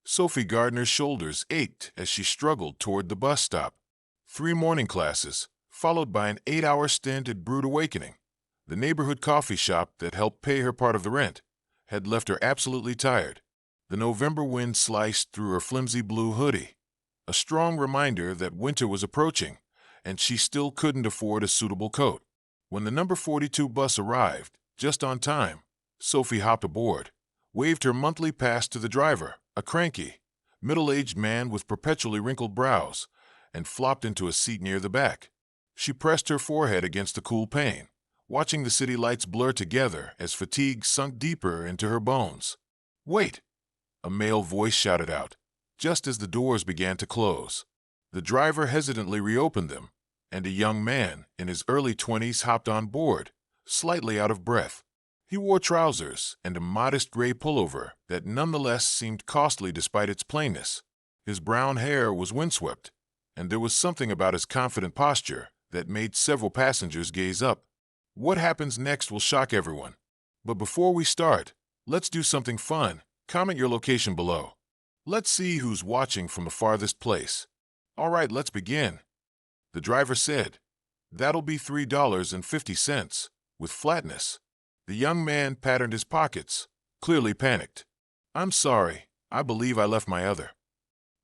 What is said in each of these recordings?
Sophie Gardner's shoulders ached as she struggled toward the bus stop. 3 morning classes, followed by an 8-hour stint at Brood Awakening, the neighborhood coffee shop that helped pay her part of the rent, had left her absolutely tired. The November wind sliced through her flimsy blue hoodie, a strong reminder that winter was approaching, and she still couldn't afford a suitable coat. When the number 42 bus arrived, just on time, Sophie hopped aboard, waved her monthly pass to the driver, a cranky, middle-aged man with perpetually wrinkled brows, and flopped into a seat near the back. She pressed her forehead against the cool pane, watching the city lights blur together as fatigue sunk deeper into her bones. "Wait!" a male voice shouted out, just as the doors began to close. The driver hesitantly reopened them, and a young man in his early 20s hopped on board, slightly out of breath. He wore trousers and a modest gray pullover that nonetheless seemed costly despite its plainness. His brown hair was windswept, and there was something about his confident posture that made several passengers gaze up. What happens next will shock everyone. But before we start, let's do something fun. Comment your location below. Let's see who's watching from the farthest place. All right, let's begin. The driver said, "That'll be $3.50, with flatness." The young man patterned his pockets, clearly panicked. "I'm sorry, I believe I left my other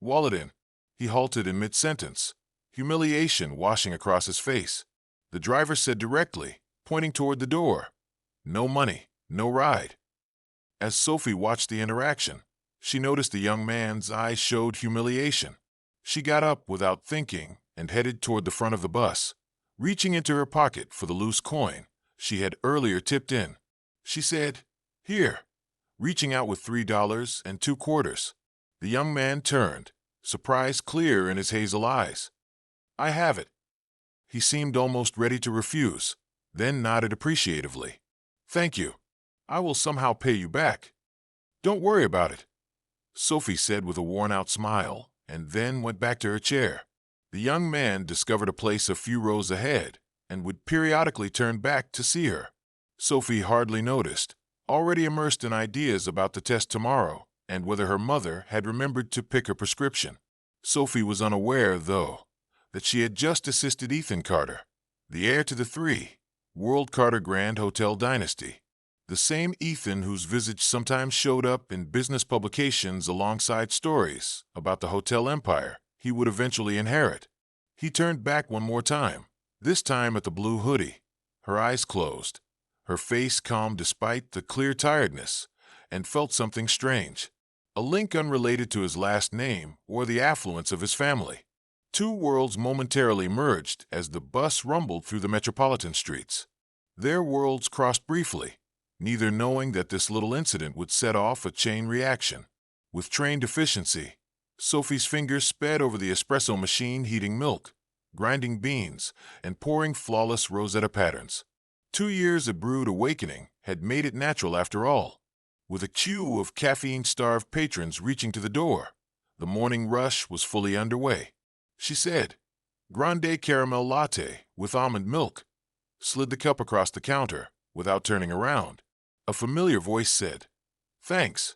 wallet in." He halted in mid-sentence, humiliation washing across his face. The driver said directly, pointing toward the door, "No money, no ride." As Sophie watched the interaction, she noticed the young man's eyes showed humiliation. She got up without thinking and headed toward the front of the bus, reaching into her pocket for the loose coin she had earlier tipped in. She said, "Here," reaching out with $3.25. The young man turned, surprise clear in his hazel eyes. "I have it." He seemed almost ready to refuse, then nodded appreciatively. "Thank you. I will somehow pay you back." "Don't worry about it," Sophie said with a worn-out smile, and then went back to her chair. The young man discovered a place a few rows ahead and would periodically turn back to see her. Sophie hardly noticed, already immersed in ideas about the test tomorrow and whether her mother had remembered to pick her prescription. Sophie was unaware, though, that she had just assisted Ethan Carter, the heir to the World Carter Grand Hotel dynasty, the same Ethan whose visage sometimes showed up in business publications alongside stories about the hotel empire he would eventually inherit. He turned back one more time, this time at the blue hoodie, her eyes closed, her face calm despite the clear tiredness, and felt something strange, a link unrelated to his last name or the affluence of his family. Two worlds momentarily merged as the bus rumbled through the metropolitan streets. Their worlds crossed briefly, neither knowing that this little incident would set off a chain reaction. With trained efficiency, Sophie's fingers sped over the espresso machine, heating milk, grinding beans, and pouring flawless Rosetta patterns. 2 years of Brood Awakening had made it natural after all. With a queue of caffeine-starved patrons reaching to the door, the morning rush was fully underway. She said, "Grande caramel latte with almond milk," slid the cup across the counter without turning around. A familiar voice said, "Thanks."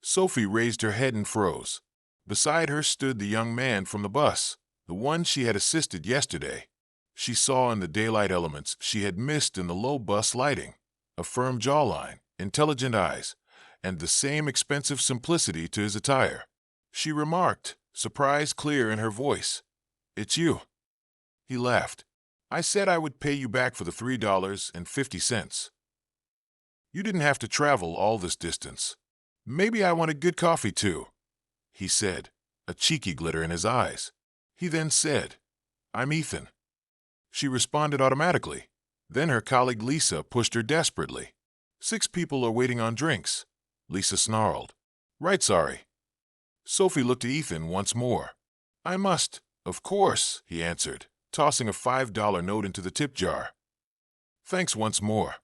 Sophie raised her head and froze. Beside her stood the young man from the bus, the one she had assisted yesterday. She saw in the daylight elements she had missed in the low bus lighting, a firm jawline, intelligent eyes, and the same expensive simplicity to his attire. She remarked, surprise clear in her voice, "It's you." He laughed. "I said I would pay you back for the $3.50. You didn't have to travel all this distance. Maybe I wanted good coffee too," he said, a cheeky glitter in his eyes. He then said, "I'm Ethan." She responded automatically. Then her colleague Lisa pushed her desperately. "6 people are waiting on drinks," Lisa snarled. "Right, sorry." Sophie looked at Ethan once more. "I must, of course," he answered, tossing a $5 note into the tip jar. "Thanks once more."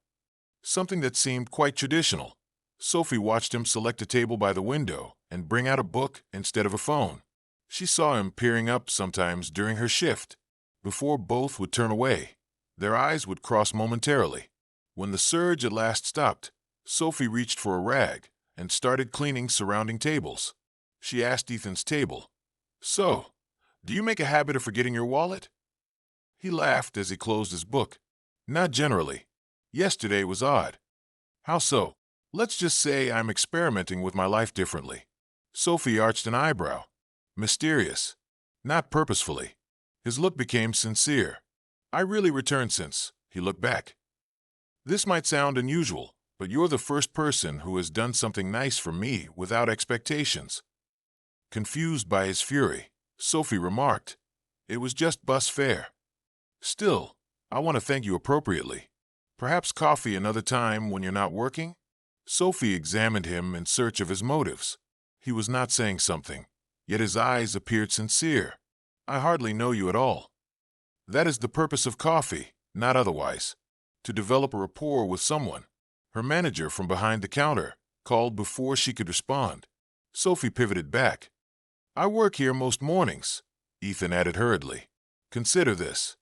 Something that seemed quite traditional. Sophie watched him select a table by the window and bring out a book instead of a phone. She saw him peering up sometimes during her shift. Before both would turn away, their eyes would cross momentarily. When the surge at last stopped, Sophie reached for a rag and started cleaning surrounding tables. She asked Ethan's table. So, do you make a habit of forgetting your wallet? He laughed as he closed his book. Not generally. Yesterday was odd. How so? Let's just say I'm experimenting with my life differently. Sophie arched an eyebrow. Mysterious. Not purposefully. His look became sincere. I really returned since. He looked back. This might sound unusual, but you're the first person who has done something nice for me without expectations. Confused by his fury, Sophie remarked, It was just bus fare. Still, I want to thank you appropriately. Perhaps coffee another time when you're not working? Sophie examined him in search of his motives. He was not saying something, yet his eyes appeared sincere. I hardly know you at all. That is the purpose of coffee, not otherwise. To develop a rapport with someone. Her manager from behind the counter called before she could respond. Sophie pivoted back. I work here most mornings, Ethan added hurriedly. Consider this.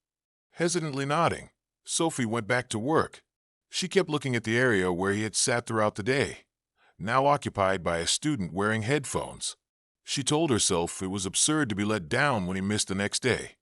Hesitantly nodding, Sophie went back to work. She kept looking at the area where he had sat throughout the day, now occupied by a student wearing headphones. She told herself it was absurd to be let down when he missed the next day,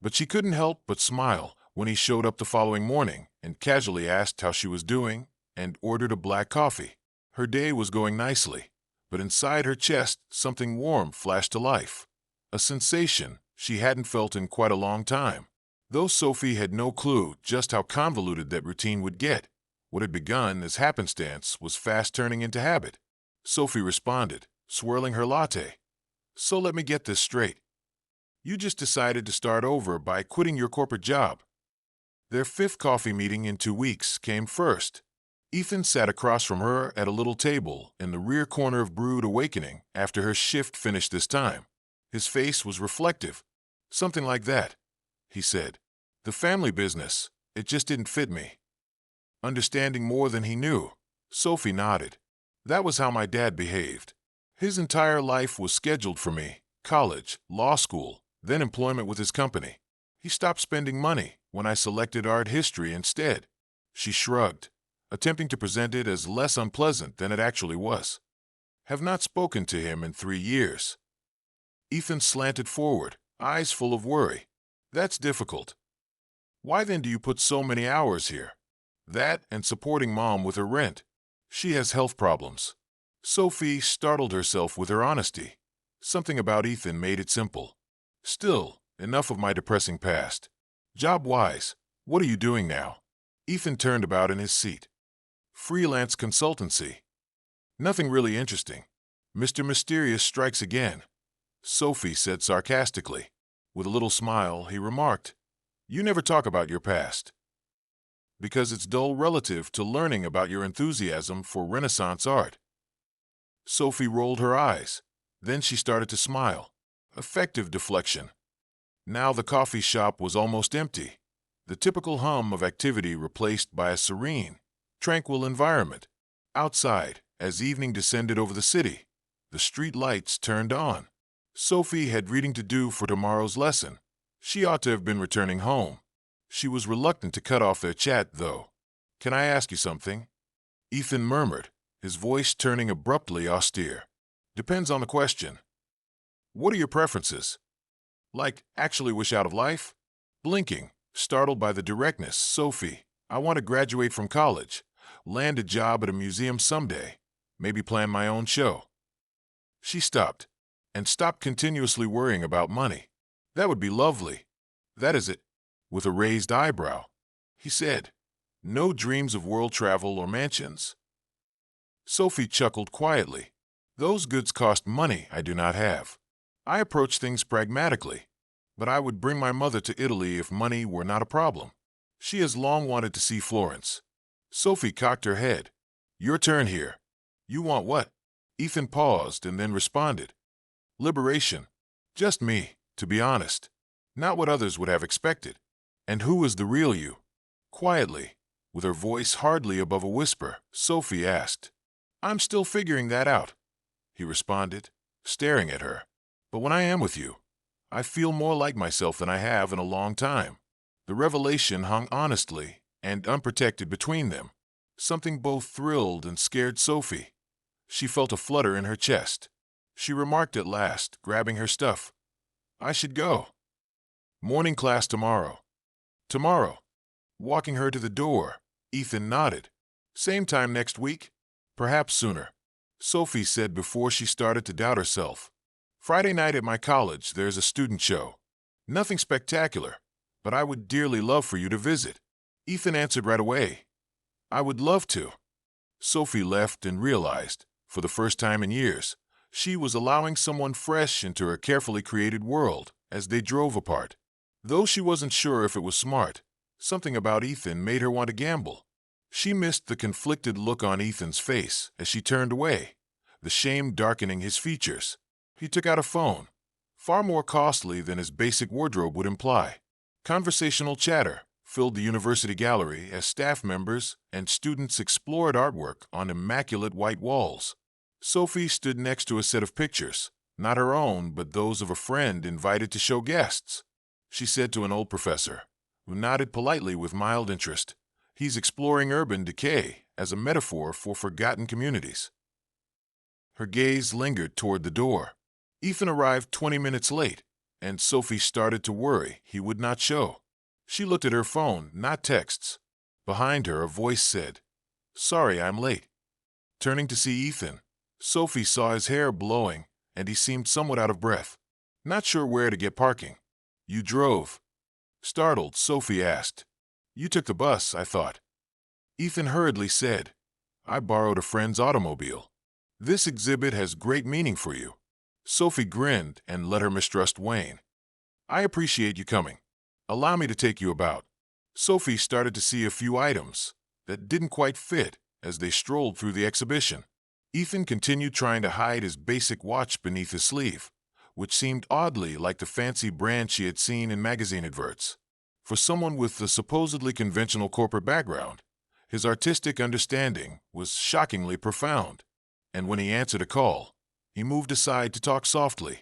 but she couldn't help but smile when he showed up the following morning and casually asked how she was doing and ordered a black coffee. Her day was going nicely, but inside her chest something warm flashed to life, a sensation she hadn't felt in quite a long time. Though Sophie had no clue just how convoluted that routine would get, what had begun as happenstance was fast turning into habit. Sophie responded, swirling her latte. So let me get this straight. You just decided to start over by quitting your corporate job. Their fifth coffee meeting in 2 weeks came first. Ethan sat across from her at a little table in the rear corner of Brood Awakening after her shift finished this time. His face was reflective. Something like that, he said. The family business, it just didn't fit me. Understanding more than he knew, Sophie nodded. That was how my dad behaved. His entire life was scheduled for me, college, law school, then employment with his company. He stopped spending money when I selected art history instead. She shrugged, attempting to present it as less unpleasant than it actually was. Have not spoken to him in 3 years. Ethan slanted forward, eyes full of worry. That's difficult. Why then do you put so many hours here? That and supporting Mom with her rent. She has health problems. Sophie startled herself with her honesty. Something about Ethan made it simple. Still, enough of my depressing past. Job-wise, what are you doing now? Ethan turned about in his seat. Freelance consultancy. Nothing really interesting. Mr. Mysterious strikes again, Sophie said sarcastically. With a little smile, he remarked, You never talk about your past. Because it's dull relative to learning about your enthusiasm for Renaissance art. Sophie rolled her eyes. Then she started to smile. Effective deflection. Now the coffee shop was almost empty. The typical hum of activity replaced by a serene, tranquil environment. Outside, as evening descended over the city, the street lights turned on. Sophie had reading to do for tomorrow's lesson. She ought to have been returning home. She was reluctant to cut off their chat, though. Can I ask you something? Ethan murmured, his voice turning abruptly austere. Depends on the question. What are your preferences? Like, actually wish out of life? Blinking, startled by the directness, Sophie, I want to graduate from college, land a job at a museum someday, maybe plan my own show. She stopped, and stopped continuously worrying about money. That would be lovely. That is it. With a raised eyebrow, he said, No dreams of world travel or mansions? Sophie chuckled quietly. Those goods cost money I do not have. I approach things pragmatically, but I would bring my mother to Italy if money were not a problem. She has long wanted to see Florence. Sophie cocked her head. Your turn here. You want what? Ethan paused and then responded. Liberation. Just me, to be honest. Not what others would have expected. And who is the real you? Quietly, with her voice hardly above a whisper, Sophie asked. I'm still figuring that out, he responded, staring at her. But when I am with you, I feel more like myself than I have in a long time. The revelation hung honestly and unprotected between them. Something both thrilled and scared Sophie. She felt a flutter in her chest. she remarked at last, grabbing her stuff. I should go. Morning class tomorrow. Tomorrow. Walking her to the door, Ethan nodded. Same time next week? Perhaps sooner, Sophie said before she started to doubt herself. Friday night at my college, there's a student show. Nothing spectacular, but I would dearly love for you to visit. Ethan answered right away. I would love to. Sophie left and realized, for the first time in years, she was allowing someone fresh into her carefully created world as they drove apart. Though she wasn't sure if it was smart, something about Ethan made her want to gamble. She missed the conflicted look on Ethan's face as she turned away, the shame darkening his features. He took out a phone, far more costly than his basic wardrobe would imply. Conversational chatter filled the university gallery as staff members and students explored artwork on immaculate white walls. Sophie stood next to a set of pictures, not her own but those of a friend invited to show guests. She said to an old professor, who nodded politely with mild interest, he's exploring urban decay as a metaphor for forgotten communities. Her gaze lingered toward the door. Ethan arrived 20 minutes late, and Sophie started to worry he would not show. She looked at her phone, not texts. Behind her, a voice said, Sorry, I'm late. Turning to see Ethan, Sophie saw his hair blowing, and he seemed somewhat out of breath. Not sure where to get parking. You drove. Startled, Sophie asked. You took the bus, I thought. Ethan hurriedly said, I borrowed a friend's automobile. This exhibit has great meaning for you. Sophie grinned and let her mistrust wane. I appreciate you coming. Allow me to take you about. Sophie started to see a few items that didn't quite fit as they strolled through the exhibition. Ethan continued trying to hide his basic watch beneath his sleeve, which seemed oddly like the fancy brand she had seen in magazine adverts. For someone with a supposedly conventional corporate background, his artistic understanding was shockingly profound. And when he answered a call, he moved aside to talk softly,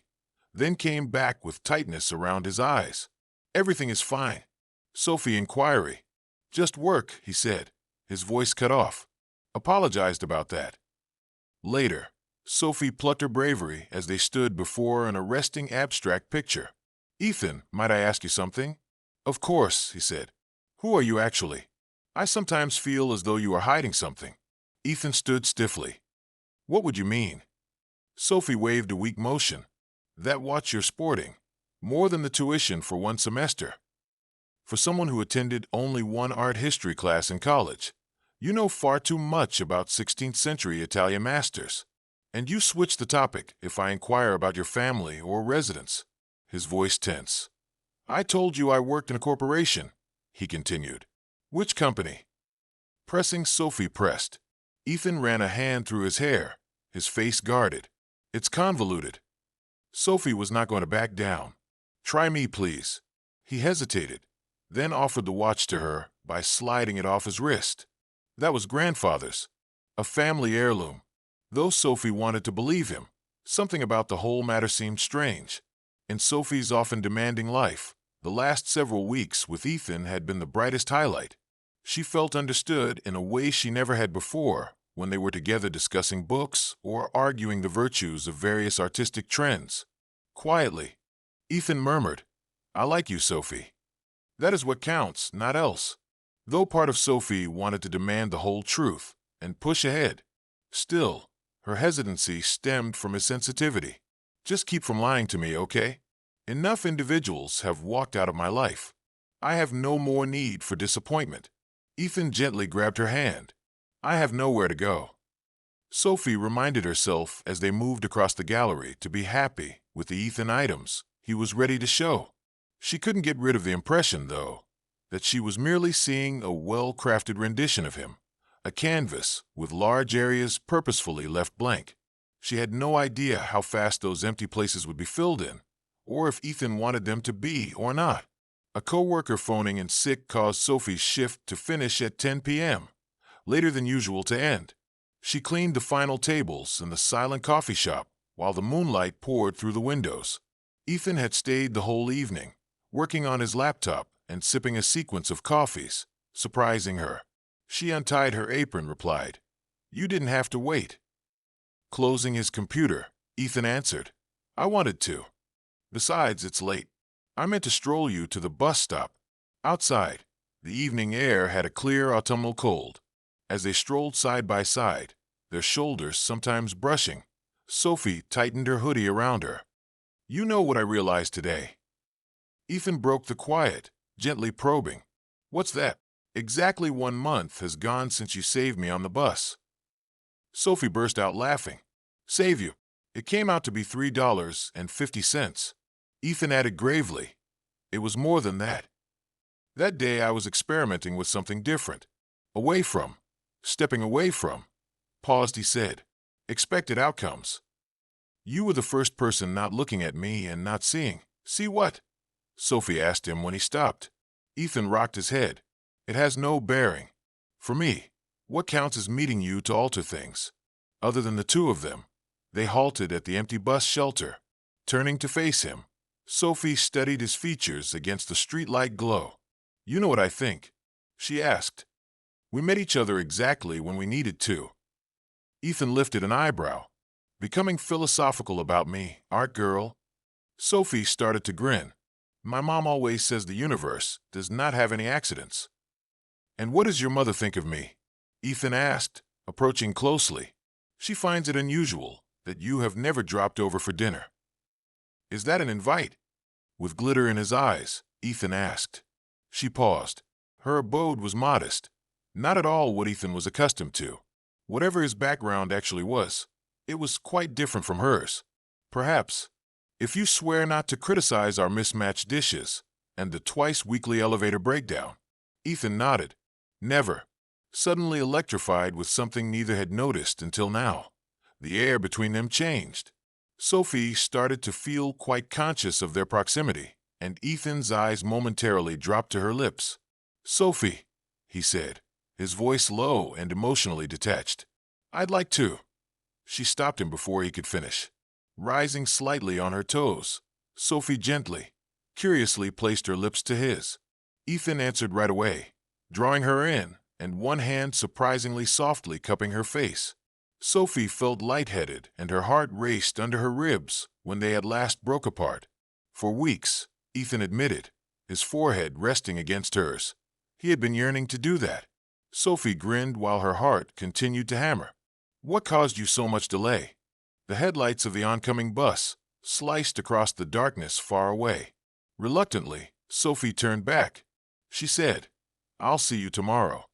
then came back with tightness around his eyes. Everything is fine. Sophie inquiry. Just work, he said, his voice cut off. Apologized about that. Later, Sophie plucked her bravery as they stood before an arresting abstract picture. Ethan, might I ask you something? Of course, he said. Who are you actually? I sometimes feel as though you are hiding something. Ethan stood stiffly. What would you mean? Sophie waved a weak motion. That watch you're sporting. More than the tuition for one semester. For someone who attended only one art history class in college, you know far too much about 16th century Italian masters. And you switch the topic if I inquire about your family or residence. His voice tense. I told you I worked in a corporation, he continued. Which company? Pressing Sophie pressed. Ethan ran a hand through his hair, his face guarded. It's convoluted. Sophie was not going to back down. Try me, please. He hesitated, then offered the watch to her by sliding it off his wrist. That was grandfather's, a family heirloom. Though Sophie wanted to believe him, something about the whole matter seemed strange. In Sophie's often demanding life, the last several weeks with Ethan had been the brightest highlight. She felt understood in a way she never had before when they were together discussing books or arguing the virtues of various artistic trends. Quietly, Ethan murmured, I like you, Sophie. That is what counts, not else. Though part of Sophie wanted to demand the whole truth and push ahead, still, her hesitancy stemmed from his sensitivity. Just keep from lying to me, okay? Enough individuals have walked out of my life. I have no more need for disappointment. Ethan gently grabbed her hand. I have nowhere to go. Sophie reminded herself as they moved across the gallery to be happy with the Ethan items he was ready to show. She couldn't get rid of the impression, though, that she was merely seeing a well-crafted rendition of him, a canvas with large areas purposefully left blank. She had no idea how fast those empty places would be filled in, or if Ethan wanted them to be or not. A co-worker phoning in sick caused Sophie's shift to finish at 10 p.m., later than usual to end. She cleaned the final tables in the silent coffee shop while the moonlight poured through the windows. Ethan had stayed the whole evening, working on his laptop and sipping a sequence of coffees, surprising her. She untied her apron, replied, You didn't have to wait. Closing his computer, Ethan answered. I wanted to. Besides, it's late. I meant to stroll you to the bus stop. Outside, the evening air had a clear autumnal cold. As they strolled side by side, their shoulders sometimes brushing, Sophie tightened her hoodie around her. You know what I realized today? Ethan broke the quiet, gently probing. What's that? Exactly 1 month has gone since you saved me on the bus. Sophie burst out laughing. Save you. It came out to be $3.50. Ethan added gravely. It was more than that. That day I was experimenting with something different. Stepping away from. Paused, he said. Expected outcomes. You were the first person not looking at me and not seeing. See what? Sophie asked him when he stopped. Ethan rocked his head. It has no bearing. For me, what counts is meeting you to alter things. Other than the two of them. They halted at the empty bus shelter. Turning to face him, Sophie studied his features against the streetlight glow. You know what I think? She asked. We met each other exactly when we needed to. Ethan lifted an eyebrow. Becoming philosophical about me, art girl? Sophie started to grin. My mom always says the universe does not have any accidents. And what does your mother think of me? Ethan asked, approaching closely. She finds it unusual that you have never dropped over for dinner. Is that an invite? With glitter in his eyes, Ethan asked. She paused. Her abode was modest. Not at all what Ethan was accustomed to. Whatever his background actually was, it was quite different from hers. Perhaps, if you swear not to criticize our mismatched dishes and the twice-weekly elevator breakdown. Ethan nodded. Never. Suddenly electrified with something neither had noticed until now. The air between them changed. Sophie started to feel quite conscious of their proximity, and Ethan's eyes momentarily dropped to her lips. Sophie, he said, his voice low and emotionally detached. I'd like to. She stopped him before he could finish. Rising slightly on her toes, Sophie gently, curiously placed her lips to his. Ethan answered right away, drawing her in, and one hand surprisingly softly cupping her face. Sophie felt lightheaded, and her heart raced under her ribs when they at last broke apart. For weeks, Ethan admitted, his forehead resting against hers. He had been yearning to do that. Sophie grinned while her heart continued to hammer. What caused you so much delay? The headlights of the oncoming bus sliced across the darkness far away. Reluctantly, Sophie turned back. She said, I'll see you tomorrow.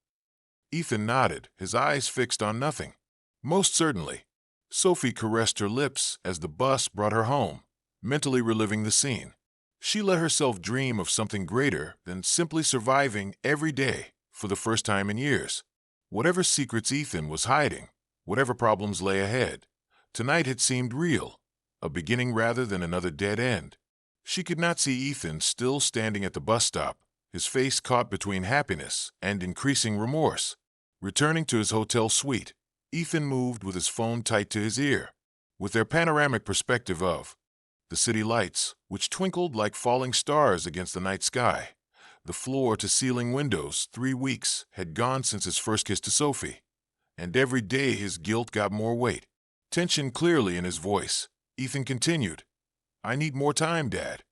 Ethan nodded, his eyes fixed on nothing. Most certainly. Sophie caressed her lips as the bus brought her home, mentally reliving the scene. She let herself dream of something greater than simply surviving every day for the first time in years. Whatever secrets Ethan was hiding, whatever problems lay ahead, tonight had seemed real, a beginning rather than another dead end. She could not see Ethan still standing at the bus stop, his face caught between happiness and increasing remorse. Returning to his hotel suite, Ethan moved with his phone tight to his ear. With their panoramic perspective of the city lights, which twinkled like falling stars against the night sky, the floor-to-ceiling windows, 3 weeks had gone since his first kiss to Sophie, and every day his guilt got more weight. Tension clearly in his voice, Ethan continued, I need more time, Dad.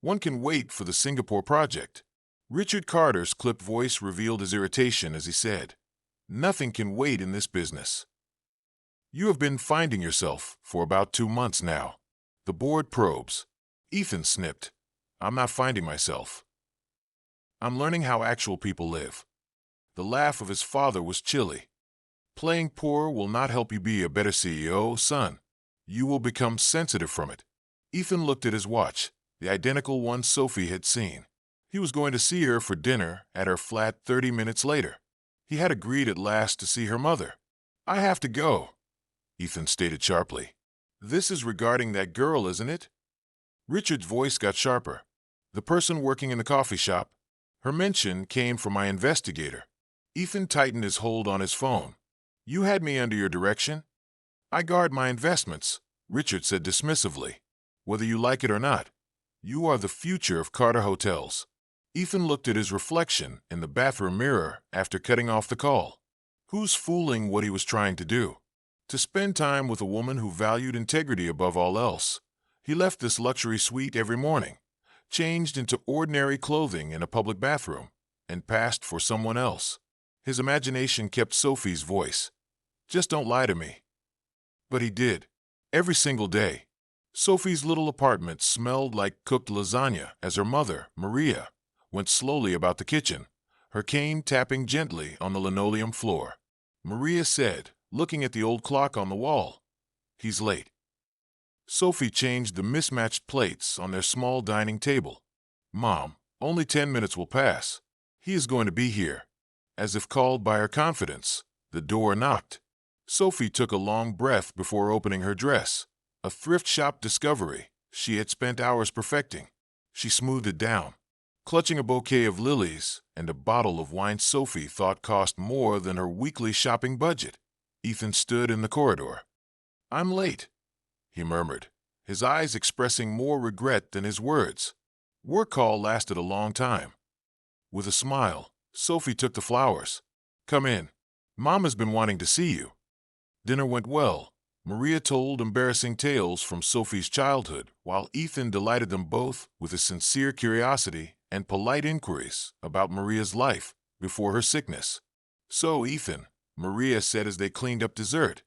One can wait for the Singapore project. Richard Carter's clipped voice revealed his irritation as he said, Nothing can wait in this business. You have been finding yourself for about 2 months now. The board probes. Ethan snipped. I'm not finding myself. I'm learning how actual people live. The laugh of his father was chilly. Playing poor will not help you be a better CEO, son. You will become sensitive from it. Ethan looked at his watch, the identical one Sophie had seen. He was going to see her for dinner at her flat 30 minutes later. He had agreed at last to see her mother. I have to go, Ethan stated sharply. This is regarding that girl, isn't it? Richard's voice got sharper. The person working in the coffee shop. Her mention came from my investigator. Ethan tightened his hold on his phone. You had me under your direction? I guard my investments, Richard said dismissively. Whether you like it or not, you are the future of Carter Hotels. Ethan looked at his reflection in the bathroom mirror after cutting off the call. Who's fooling what he was trying to do? to spend time with a woman who valued integrity above all else. He left this luxury suite every morning, changed into ordinary clothing in a public bathroom, and passed for someone else. His imagination kept Sophie's voice. Just don't lie to me. But he did. Every single day. Sophie's little apartment smelled like cooked lasagna as her mother, Maria, went slowly about the kitchen, her cane tapping gently on the linoleum floor. Maria said, looking at the old clock on the wall, "He's late." Sophie changed the mismatched plates on their small dining table. "Mom, only 10 minutes will pass. He is going to be here." As if called by her confidence, the door knocked. Sophie took a long breath before opening her dress, a thrift shop discovery she had spent hours perfecting. She smoothed it down, clutching a bouquet of lilies and a bottle of wine Sophie thought cost more than her weekly shopping budget. Ethan stood in the corridor. "I'm late," he murmured, his eyes expressing more regret than his words. Work call lasted a long time. With a smile, Sophie took the flowers. "Come in. Mom has been wanting to see you." Dinner went well. Maria told embarrassing tales from Sophie's childhood, while Ethan delighted them both with his sincere curiosity and polite inquiries about Maria's life before her sickness. "So, Ethan," Maria said as they cleaned up dessert,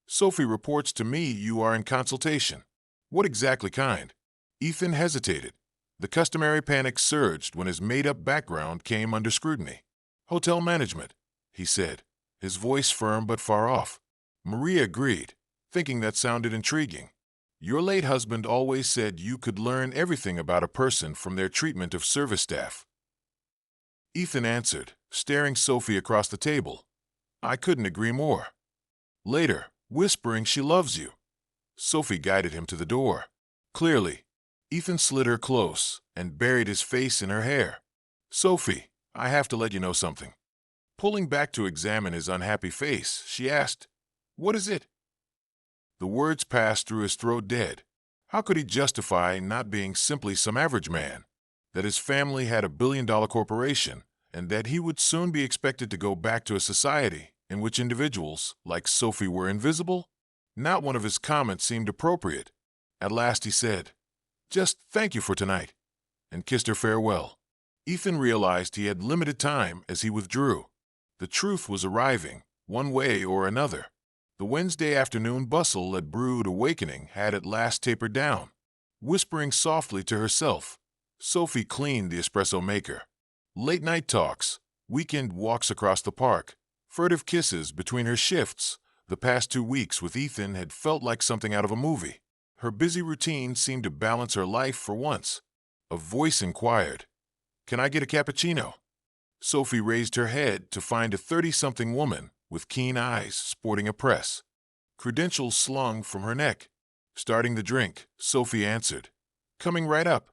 "Sophie reports to me you are in consultation. What exactly kind?" Ethan hesitated. The customary panic surged when his made-up background came under scrutiny. "Hotel management," he said, his voice firm but far off. Maria agreed, thinking that sounded intriguing. "Your late husband always said you could learn everything about a person from their treatment of service staff." Ethan answered, staring Sophie across the table. "I couldn't agree more." Later, whispering she loves you, Sophie guided him to the door. Clearly, Ethan slid her close and buried his face in her hair. "Sophie, I have to let you know something." Pulling back to examine his unhappy face, she asked, "What is it?" The words passed through his throat dead. How could he justify not being simply some average man? That his family had a billion-dollar corporation, and that he would soon be expected to go back to a society in which individuals like Sophie were invisible? Not one of his comments seemed appropriate. At last he said, "Just thank you for tonight," and kissed her farewell. Ethan realized he had limited time as he withdrew. The truth was arriving, one way or another. The Wednesday afternoon bustle at Brood Awakening had at last tapered down. Whispering softly to herself, Sophie cleaned the espresso maker. Late-night talks, weekend walks across the park, furtive kisses between her shifts. The past 2 weeks with Ethan had felt like something out of a movie. Her busy routine seemed to balance her life for once. A voice inquired, "Can I get a cappuccino?" Sophie raised her head to find a 30-something woman with keen eyes sporting a press, credentials slung from her neck. Starting the drink, Sophie answered, "Coming right up."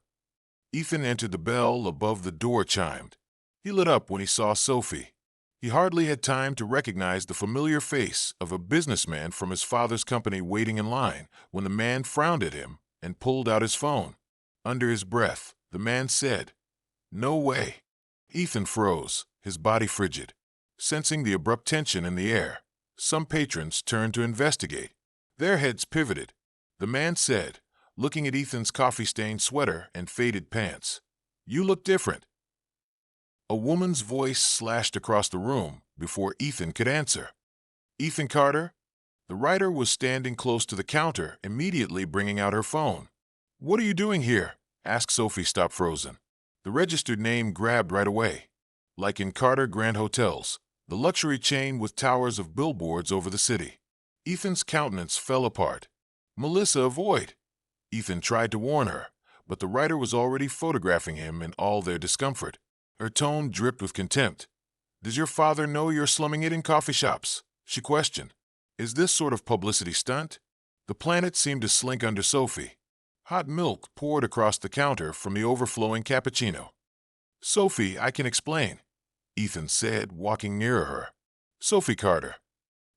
Ethan entered. The bell above the door chimed. He lit up when he saw Sophie. He hardly had time to recognize the familiar face of a businessman from his father's company waiting in line when the man frowned at him and pulled out his phone. Under his breath, the man said, "No way." Ethan froze, his body frigid. Sensing the abrupt tension in the air, some patrons turned to investigate. Their heads pivoted. The man said, looking at Ethan's coffee-stained sweater and faded pants, "You look different." A woman's voice slashed across the room before Ethan could answer. "Ethan Carter?" The writer was standing close to the counter, immediately bringing out her phone. "What are you doing here?" asked Sophie, stop frozen. The registered name grabbed right away. Like in Carter Grand Hotels, the luxury chain with towers of billboards over the city. Ethan's countenance fell apart. "Melissa, avoid!" Ethan tried to warn her, but the writer was already photographing him in all their discomfort. Her tone dripped with contempt. "Does your father know you're slumming it in coffee shops?" she questioned. "Is this sort of publicity stunt?" The planet seemed to slink under Sophie. Hot milk poured across the counter from the overflowing cappuccino. "Sophie, I can explain," Ethan said, walking nearer her. "Sophie Carter."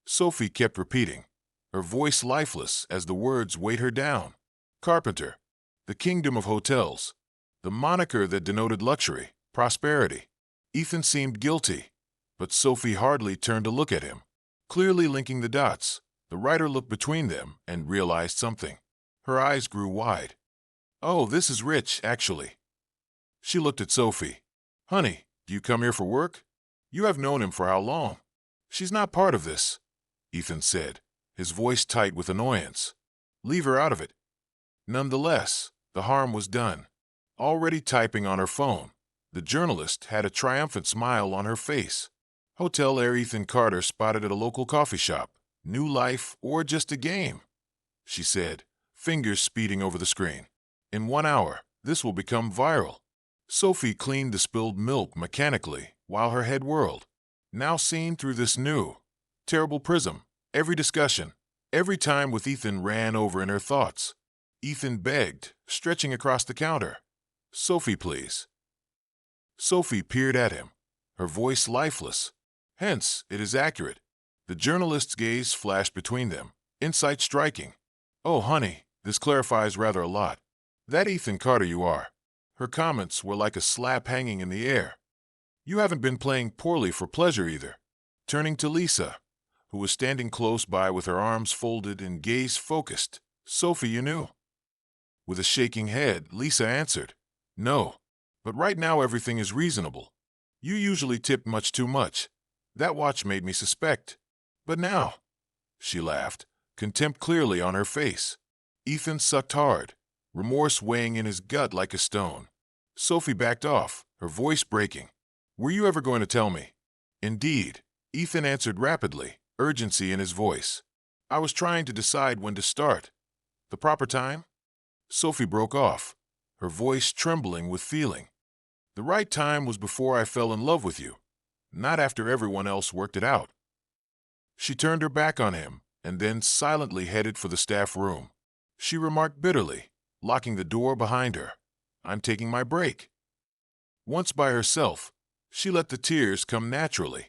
Sophie kept repeating, her voice lifeless as the words weighed her down. "Carpenter. The kingdom of hotels. The moniker that denoted luxury, prosperity." Ethan seemed guilty, but Sophie hardly turned to look at him. Clearly linking the dots, the writer looked between them and realized something. Her eyes grew wide. Oh, this is Rich, actually. She looked at Sophie. Honey, do you come here for work? You have known him for how long? She's not part of this, Ethan said, his voice tight with annoyance. Leave her out of it. Nonetheless, the harm was done. Already typing on her phone, the journalist had a triumphant smile on her face. Hotel Air Ethan Carter spotted at a local coffee shop. New life or just a game? She said, fingers speeding over the screen. In 1 hour, this will become viral. Sophie cleaned the spilled milk mechanically while her head whirled. Now seen through this new, terrible prism, every discussion, every time with Ethan ran over in her thoughts. Ethan begged, stretching across the counter. Sophie, please. Sophie peered at him, her voice lifeless. Hence, it is accurate. The journalist's gaze flashed between them, insight striking. Oh, honey, this clarifies rather a lot. That Ethan Carter you are. Her comments were like a slap hanging in the air. You haven't been playing poorly for pleasure either. Turning to Lisa, who was standing close by with her arms folded and gaze focused. Sophie, you knew. With a shaking head, Lisa answered, No, but right now everything is reasonable. You usually tip much too much. That watch made me suspect. But now, she laughed, contempt clearly on her face. Ethan sucked hard, remorse weighing in his gut like a stone. Sophie backed off, her voice breaking. Were you ever going to tell me? Indeed, Ethan answered rapidly, urgency in his voice. I was trying to decide when to start. The proper time? Sophie broke off, her voice trembling with feeling. The right time was before I fell in love with you, not after everyone else worked it out. She turned her back on him and then silently headed for the staff room. She remarked bitterly, locking the door behind her, I'm taking my break. Once by herself, she let the tears come naturally.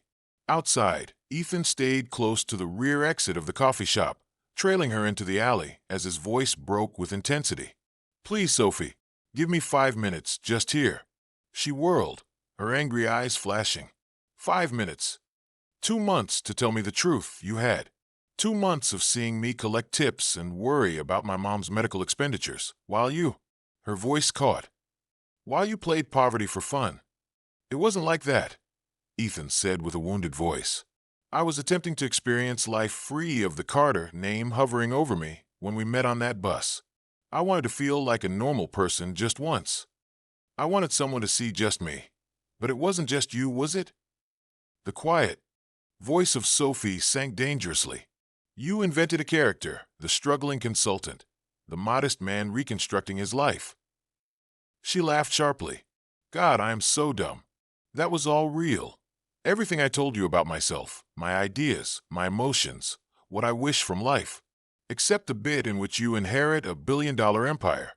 Outside, Ethan stayed close to the rear exit of the coffee shop, trailing her into the alley as his voice broke with intensity. Please, Sophie, give me 5 minutes just here. She whirled, her angry eyes flashing. 5 minutes. 2 months to tell me the truth you had. 2 months of seeing me collect tips and worry about my mom's medical expenditures, while you, her voice caught, while you played poverty for fun. It wasn't like that, Ethan said with a wounded voice. I was attempting to experience life free of the Carter name hovering over me when we met on that bus. I wanted to feel like a normal person just once. I wanted someone to see just me. But it wasn't just you, was it? The quiet voice of Sophie sank dangerously. You invented a character, the struggling consultant, the modest man reconstructing his life. She laughed sharply. God, I am so dumb. That was all real. Everything I told you about myself, my ideas, my emotions, what I wish from life. Except the bit in which you inherit a billion-dollar empire.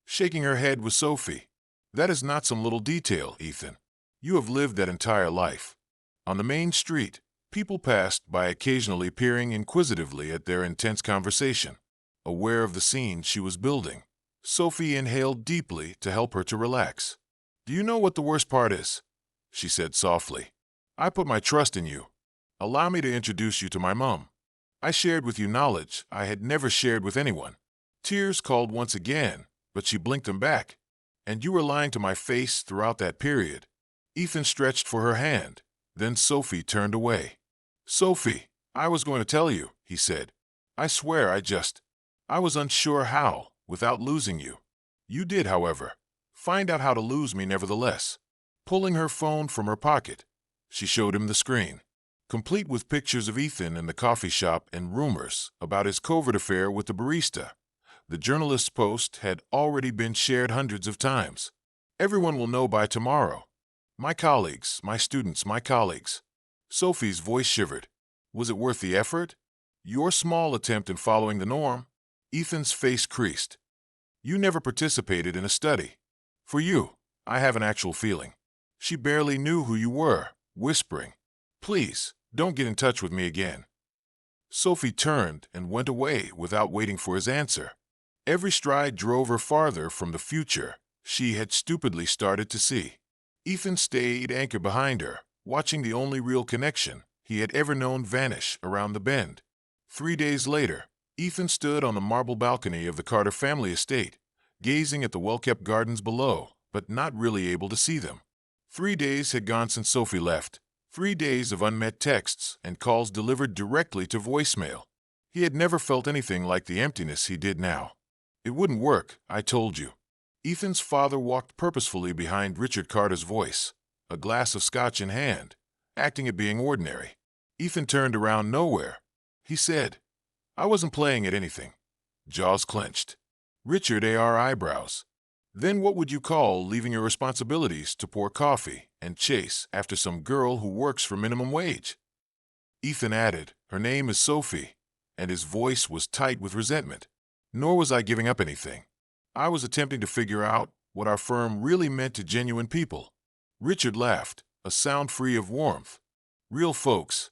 Shaking her head with Sophie. That is not some little detail, Ethan. You have lived that entire life. On the main street, people passed by occasionally peering inquisitively at their intense conversation, aware of the scene she was building. Sophie inhaled deeply to help her to relax. Do you know what the worst part is? She said softly. I put my trust in you. Allow me to introduce you to my mom. I shared with you knowledge I had never shared with anyone. Tears called once again, but she blinked them back. And you were lying to my face throughout that period. Ethan stretched for her hand. Then Sophie turned away. Sophie, I was going to tell you, he said. I swear I was unsure how, without losing you. You did, however, find out how to lose me nevertheless. Pulling her phone from her pocket, she showed him the screen, complete with pictures of Ethan in the coffee shop and rumors about his covert affair with the barista. The journalist's post had already been shared hundreds of times. Everyone will know by tomorrow. My colleagues, my students, my colleagues. Sophie's voice shivered. Was it worth the effort? Your small attempt in following the norm? Ethan's face creased. You never participated in a study. For you, I have an actual feeling. She barely knew who you were, whispering, Please, don't get in touch with me again. Sophie turned and went away without waiting for his answer. Every stride drove her farther from the future she had stupidly started to see. Ethan stayed anchored behind her, watching the only real connection he had ever known vanish around the bend. 3 days later, Ethan stood on the marble balcony of the Carter family estate, gazing at the well-kept gardens below, but not really able to see them. 3 days had gone since Sophie left. 3 days of unmet texts and calls delivered directly to voicemail. He had never felt anything like the emptiness he did now. It wouldn't work, I told you. Ethan's father walked purposefully behind Richard Carter's voice, a glass of scotch in hand, acting at being ordinary. Ethan turned around nowhere. He said, "I wasn't playing at anything." Jaws clenched. Richard AR eyebrows. "Then what would you call leaving your responsibilities to pour coffee and chase after some girl who works for minimum wage?" Ethan added, "Her name is Sophie," and his voice was tight with resentment. Nor was I giving up anything. I was attempting to figure out what our firm really meant to genuine people. Richard laughed, a sound free of warmth. "Real folks.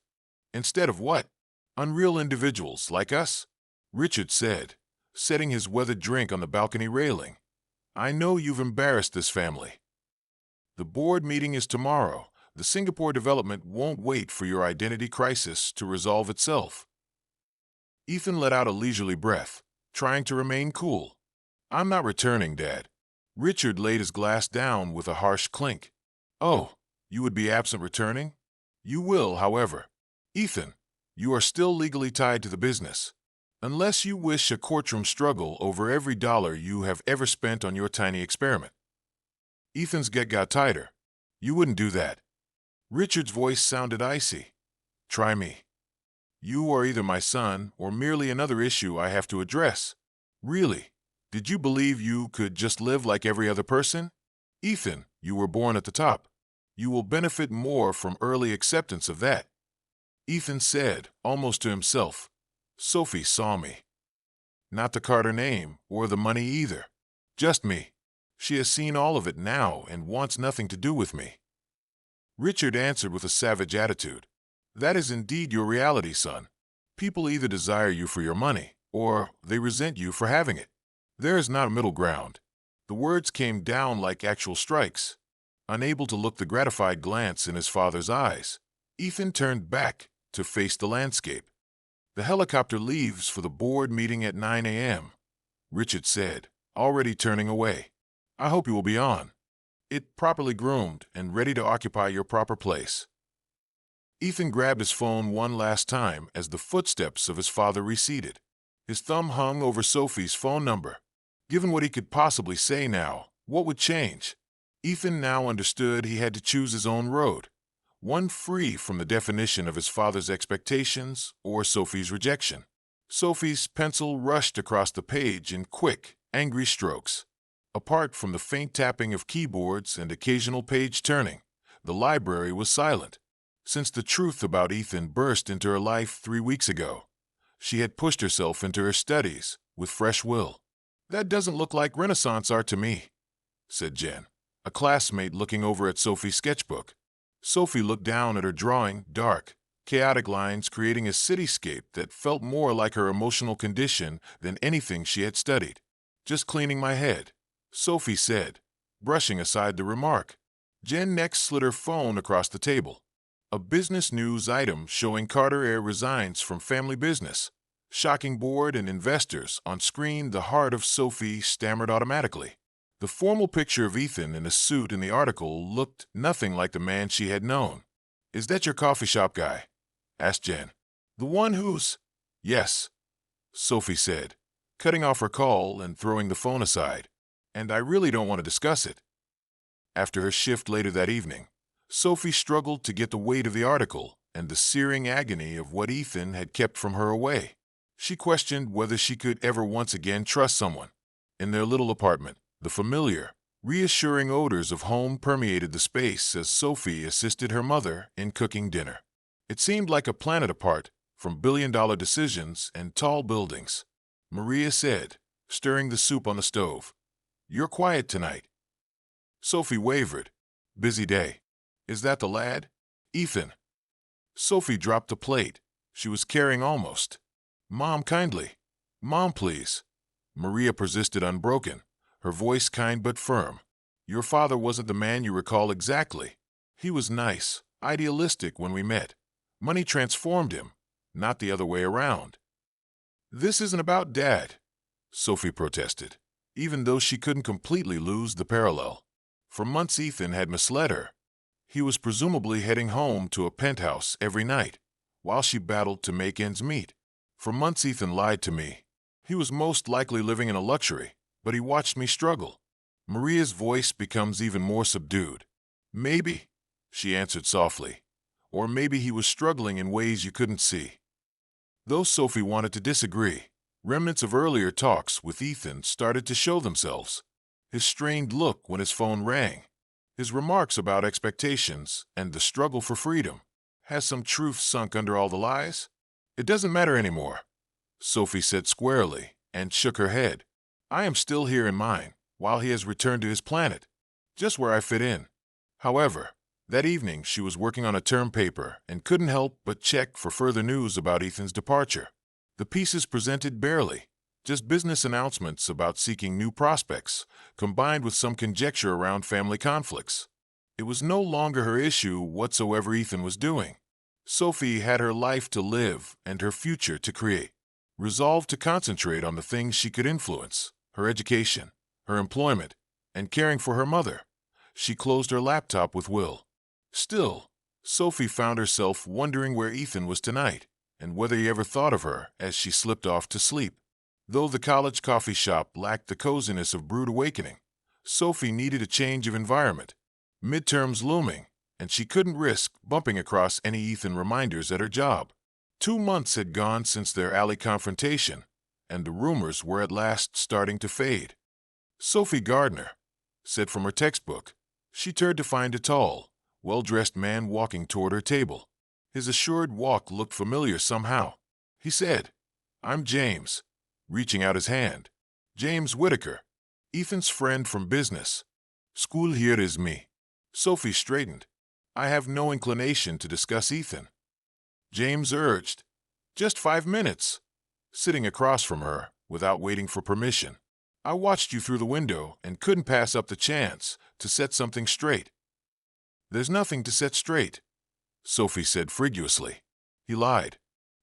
Instead of what? Unreal individuals like us?" Richard said, setting his weathered drink on the balcony railing. "I know you've embarrassed this family. The board meeting is tomorrow. The Singapore development won't wait for your identity crisis to resolve itself." Ethan let out a leisurely breath, trying to remain cool. "I'm not returning, Dad." Richard laid his glass down with a harsh clink. "Oh, you would be absent returning?" "You will, however. Ethan, you are still legally tied to the business. Unless you wish a courtroom struggle over every dollar you have ever spent on your tiny experiment." Ethan's gut got tighter. "You wouldn't do that." Richard's voice sounded icy. "Try me. You are either my son or merely another issue I have to address. Really, did you believe you could just live like every other person? Ethan, you were born at the top. You will benefit more from early acceptance of that." Ethan said, almost to himself, "Sophie saw me. Not the Carter name or the money either. Just me. She has seen all of it now and wants nothing to do with me." Richard answered with a savage attitude. "That is indeed your reality, son. People either desire you for your money, or they resent you for having it. There is not a middle ground." The words came down like actual strikes. Unable to look the gratified glance in his father's eyes, Ethan turned back to face the landscape. "The helicopter leaves for the board meeting at 9 a.m., Richard said, already turning away. "I hope you will be on it, properly groomed and ready to occupy your proper place." Ethan grabbed his phone one last time as the footsteps of his father receded. His thumb hung over Sophie's phone number. Given what he could possibly say now, what would change? Ethan now understood he had to choose his own road, one free from the definition of his father's expectations or Sophie's rejection. Sophie's pencil rushed across the page in quick, angry strokes. Apart from the faint tapping of keyboards and occasional page turning, the library was silent. Since the truth about Ethan burst into her life 3 weeks ago, she had pushed herself into her studies with fresh will. "That doesn't look like Renaissance art to me," said Jen, a classmate looking over at Sophie's sketchbook. Sophie looked down at her drawing, dark, chaotic lines creating a cityscape that felt more like her emotional condition than anything she had studied. "Just cleaning my head," Sophie said, brushing aside the remark. Jen next slid her phone across the table. A business news item showing Carter Air resigns from family business. Shocking board and investors on screen. The heart of Sophie stammered automatically. The formal picture of Ethan in a suit in the article looked nothing like the man she had known. "Is that your coffee shop guy?" asked Jen. "The one who's—" "Yes," Sophie said, cutting off her call and throwing the phone aside. "And I really don't want to discuss it." After her shift later that evening, Sophie struggled to get the weight of the article and the searing agony of what Ethan had kept from her away. She questioned whether she could ever once again trust someone. In their little apartment, the familiar, reassuring odors of home permeated the space as Sophie assisted her mother in cooking dinner. It seemed like a planet apart from billion-dollar decisions and tall buildings. Maria said, stirring the soup on the stove, "You're quiet tonight." Sophie wavered. "Busy day." "Is that the lad?" "Ethan." Sophie dropped the plate. She was carrying almost. "Mom, kindly. Mom, please." Maria persisted unbroken, her voice kind but firm. "Your father wasn't the man you recall exactly. He was nice, idealistic when we met. Money transformed him, not the other way around. "This isn't about Dad," Sophie protested, even though she couldn't completely lose the parallel. For months Ethan had misled her. He was presumably heading home to a penthouse every night, while she battled to make ends meet. For months Ethan lied to me. He was most likely living in a luxury, but he watched me struggle. Maria's voice becomes even more subdued. "Maybe," she answered softly, "or maybe he was struggling in ways you couldn't see." Though Sophie wanted to disagree, remnants of earlier talks with Ethan started to show themselves. His strained look when his phone rang, his remarks about expectations and the struggle for freedom. Has some truth sunk under all the lies? "It doesn't matter anymore," Sophie said squarely and shook her head. "I am still here in mine, while he has returned to his planet, just where I fit in." However, that evening she was working on a term paper and couldn't help but check for further news about Ethan's departure. The pieces presented barely, just business announcements about seeking new prospects, combined with some conjecture around family conflicts. It was no longer her issue whatsoever Ethan was doing. Sophie had her life to live and her future to create. Resolved to concentrate on the things she could influence, her education, her employment, and caring for her mother, she closed her laptop with will. Still, Sophie found herself wondering where Ethan was tonight, and whether he ever thought of her as she slipped off to sleep. Though the college coffee shop lacked the coziness of brewed awakening, Sophie needed a change of environment. Midterms looming, and she couldn't risk bumping across any Ethan reminders at her job. 2 months had gone since their alley confrontation, and the rumors were at last starting to fade. "Sophie Gardner," said from her textbook. She turned to find a tall, well-dressed man walking toward her table. His assured walk looked familiar somehow. He said, "I'm James," reaching out his hand. "James Whitaker, Ethan's friend from business. School here is me." Sophie straightened. "I have no inclination to discuss Ethan," James urged. "Just 5 minutes." Sitting across from her, without waiting for permission. "I watched you through the window and couldn't pass up the chance to set something straight." "There's nothing to set straight," Sophie said frigorously. He lied.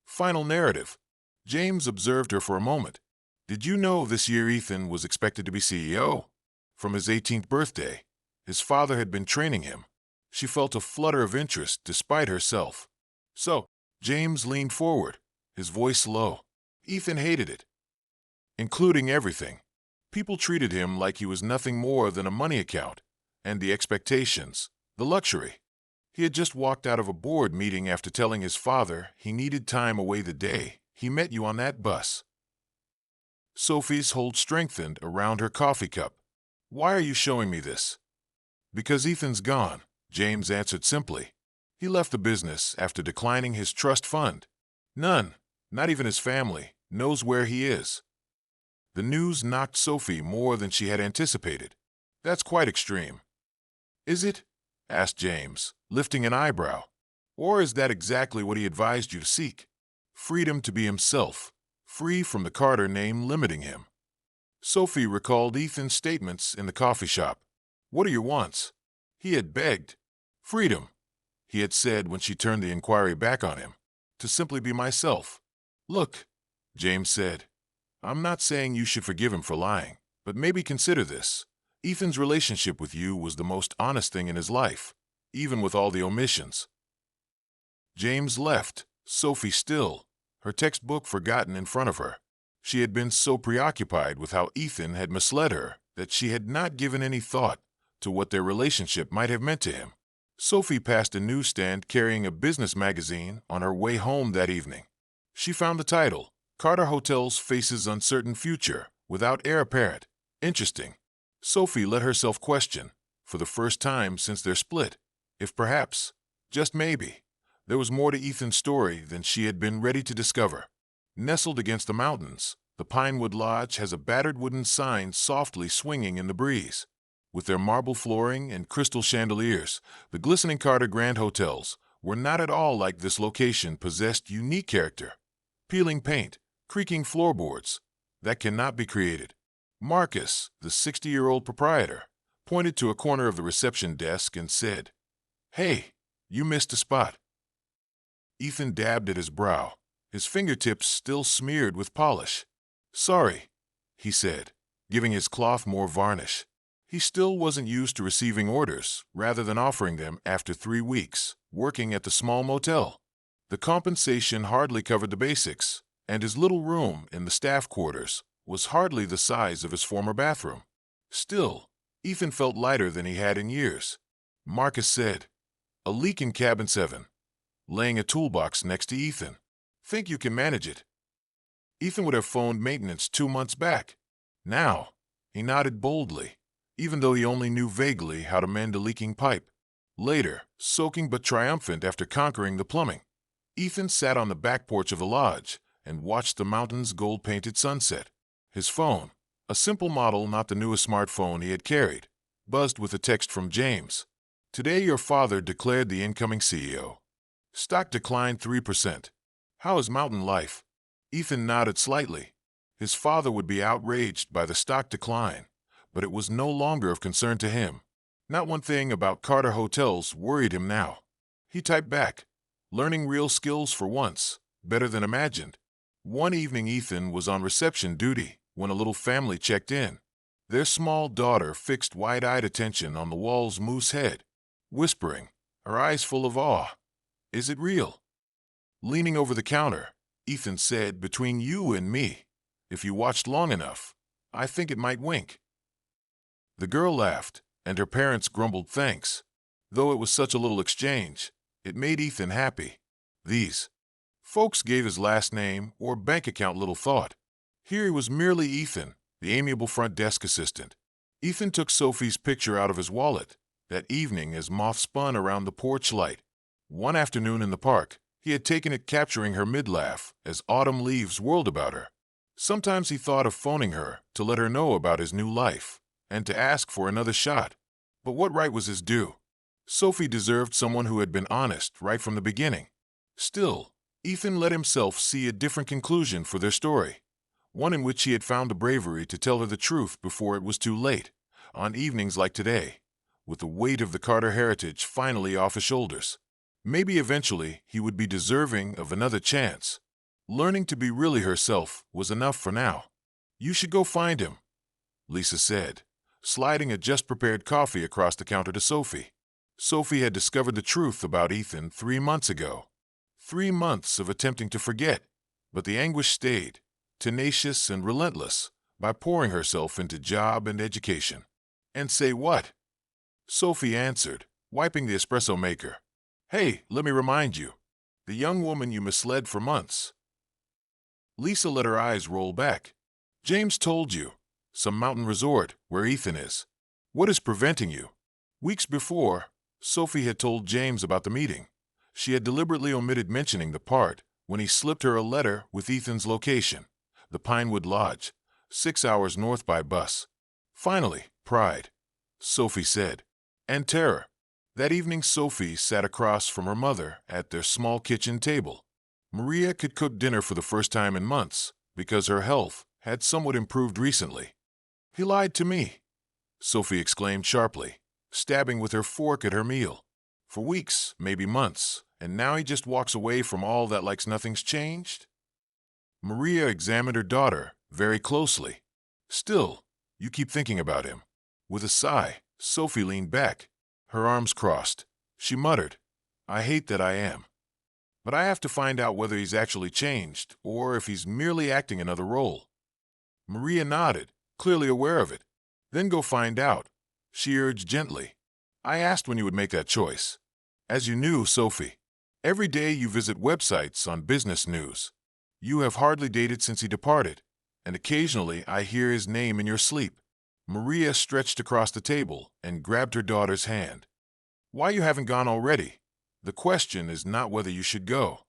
Final narrative. James observed her for a moment. "Did you know this year Ethan was expected to be CEO? From his 18th birthday, his father had been training him." She felt a flutter of interest despite herself. "So," James leaned forward, his voice low. "Ethan hated it, including everything. People treated him like he was nothing more than a money account, and the expectations, the luxury. He had just walked out of a board meeting after telling his father he needed time away the day he met you on that bus." Sophie's hold strengthened around her coffee cup. "Why are you showing me this?" "Because Ethan's gone," James answered simply. "He left the business after declining his trust fund. None, not even his family, knows where he is." The news knocked Sophie more than she had anticipated. "That's quite extreme." "Is it?" asked James, lifting an eyebrow. "Or is that exactly what he advised you to seek? Freedom to be himself, free from the Carter name limiting him." Sophie recalled Ethan's statements in the coffee shop. "What are your wants?" He had begged. "Freedom," he had said when she turned the inquiry back on him. "To simply be myself." "Look," James said, "I'm not saying you should forgive him for lying, but maybe consider this. Ethan's relationship with you was the most honest thing in his life, even with all the omissions." James left, Sophie still, her textbook forgotten in front of her. She had been so preoccupied with how Ethan had misled her that she had not given any thought to what their relationship might have meant to him. Sophie passed a newsstand carrying a business magazine on her way home that evening. She found the title, "Carter Hotels Faces Uncertain Future Without Heir Apparent." Interesting. Sophie let herself question, for the first time since their split, if perhaps, just maybe, there was more to Ethan's story than she had been ready to discover. Nestled against the mountains, the Pinewood Lodge has a battered wooden sign softly swinging in the breeze. With their marble flooring and crystal chandeliers, the glistening Carter Grand Hotels were not at all like this location possessed unique character. Peeling paint, creaking floorboards, that cannot be created. Marcus, the 60-year-old proprietor, pointed to a corner of the reception desk and said, "Hey, you missed a spot." Ethan dabbed at his brow, his fingertips still smeared with polish. "Sorry," he said, giving his cloth more varnish. He still wasn't used to receiving orders rather than offering them after 3 weeks, working at the small motel. The compensation hardly covered the basics, and his little room in the staff quarters was hardly the size of his former bathroom. Still, Ethan felt lighter than he had in years. Marcus said, "A leak in cabin 7, laying a toolbox next to Ethan. Think you can manage it?" Ethan would have phoned maintenance 2 months back. Now, he nodded boldly, even though he only knew vaguely how to mend a leaking pipe. Later, soaking but triumphant after conquering the plumbing, Ethan sat on the back porch of the lodge and watched the mountain's gold-painted sunset. His phone, a simple model not the newest smartphone he had carried, buzzed with a text from James. "Today your father declared the incoming CEO. Stock declined 3%. How is mountain life?" Ethan nodded slightly. His father would be outraged by the stock decline, but it was no longer of concern to him. Not one thing about Carter Hotels worried him now. He typed back, "Learning real skills for once, better than imagined." One evening Ethan was on reception duty when a little family checked in. Their small daughter fixed wide-eyed attention on the wall's moose head, whispering, her eyes full of awe, "Is it real?" Leaning over the counter, Ethan said, "Between you and me, if you watched long enough, I think it might wink." The girl laughed, and her parents grumbled thanks. Though it was such a little exchange, it made Ethan happy. These folks gave his last name or bank account little thought. Here he was merely Ethan, the amiable front desk assistant. Ethan took Sophie's picture out of his wallet that evening as moths spun around the porch light. One afternoon in the park, he had taken it capturing her mid-laugh as autumn leaves whirled about her. Sometimes he thought of phoning her to let her know about his new life and to ask for another shot. But what right was his due? Sophie deserved someone who had been honest right from the beginning. Still, Ethan let himself see a different conclusion for their story, one in which he had found the bravery to tell her the truth before it was too late, on evenings like today, with the weight of the Carter heritage finally off his shoulders. Maybe eventually he would be deserving of another chance. Learning to be really herself was enough for now. "You should go find him," Lisa said, sliding a just-prepared coffee across the counter to Sophie. Sophie had discovered the truth about Ethan 3 months ago. 3 months of attempting to forget, but the anguish stayed, tenacious and relentless, by pouring herself into job and education. "And say what?" Sophie answered, wiping the espresso maker. "Hey, let me remind you, the young woman you misled for months." Lisa let her eyes roll back. "James told you. Some mountain resort where Ethan is. What is preventing you?" Weeks before, Sophie had told James about the meeting. She had deliberately omitted mentioning the part when he slipped her a letter with Ethan's location, the Pinewood Lodge, 6 hours north by bus. Finally, pride, Sophie said, and terror. That evening Sophie sat across from her mother at their small kitchen table. Maria could cook dinner for the first time in months because her health had somewhat improved recently. "He lied to me," Sophie exclaimed sharply, stabbing with her fork at her meal. "For weeks, maybe months, and now he just walks away from all that like nothing's changed?" Maria examined her daughter very closely. "Still, you keep thinking about him." With a sigh, Sophie leaned back, her arms crossed. She muttered, "I hate that I am. But I have to find out whether he's actually changed or if he's merely acting another role." Maria nodded, clearly aware of it. "Then go find out," she urged gently. "I asked when you would make that choice. As you knew, Sophie, every day you visit websites on business news. You have hardly dated since he departed, and occasionally I hear his name in your sleep." Maria stretched across the table and grabbed her daughter's hand. "Why you haven't gone already? The question is not whether you should go."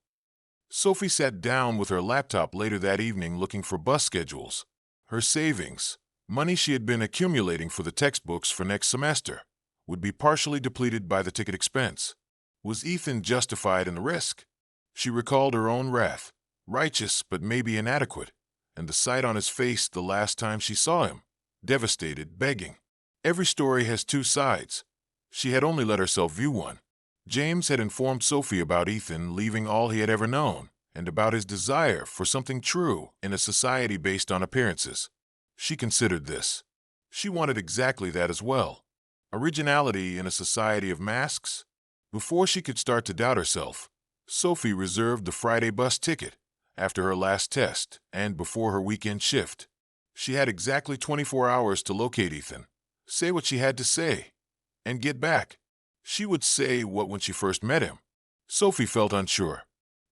Sophie sat down with her laptop later that evening looking for bus schedules. Her savings, money she had been accumulating for the textbooks for next semester, would be partially depleted by the ticket expense. Was Ethan justified in the risk? She recalled her own wrath, righteous but maybe inadequate, and the sight on his face the last time she saw him, devastated, begging. Every story has 2 sides. She had only let herself view one. James had informed Sophie about Ethan leaving all he had ever known, and about his desire for something true in a society based on appearances. She considered this. She wanted exactly that as well. Originality in a society of masks? Before she could start to doubt herself, Sophie reserved the Friday bus ticket after her last test and before her weekend shift. She had exactly 24 hours to locate Ethan, say what she had to say, and get back. She would say what when she first met him. Sophie felt unsure.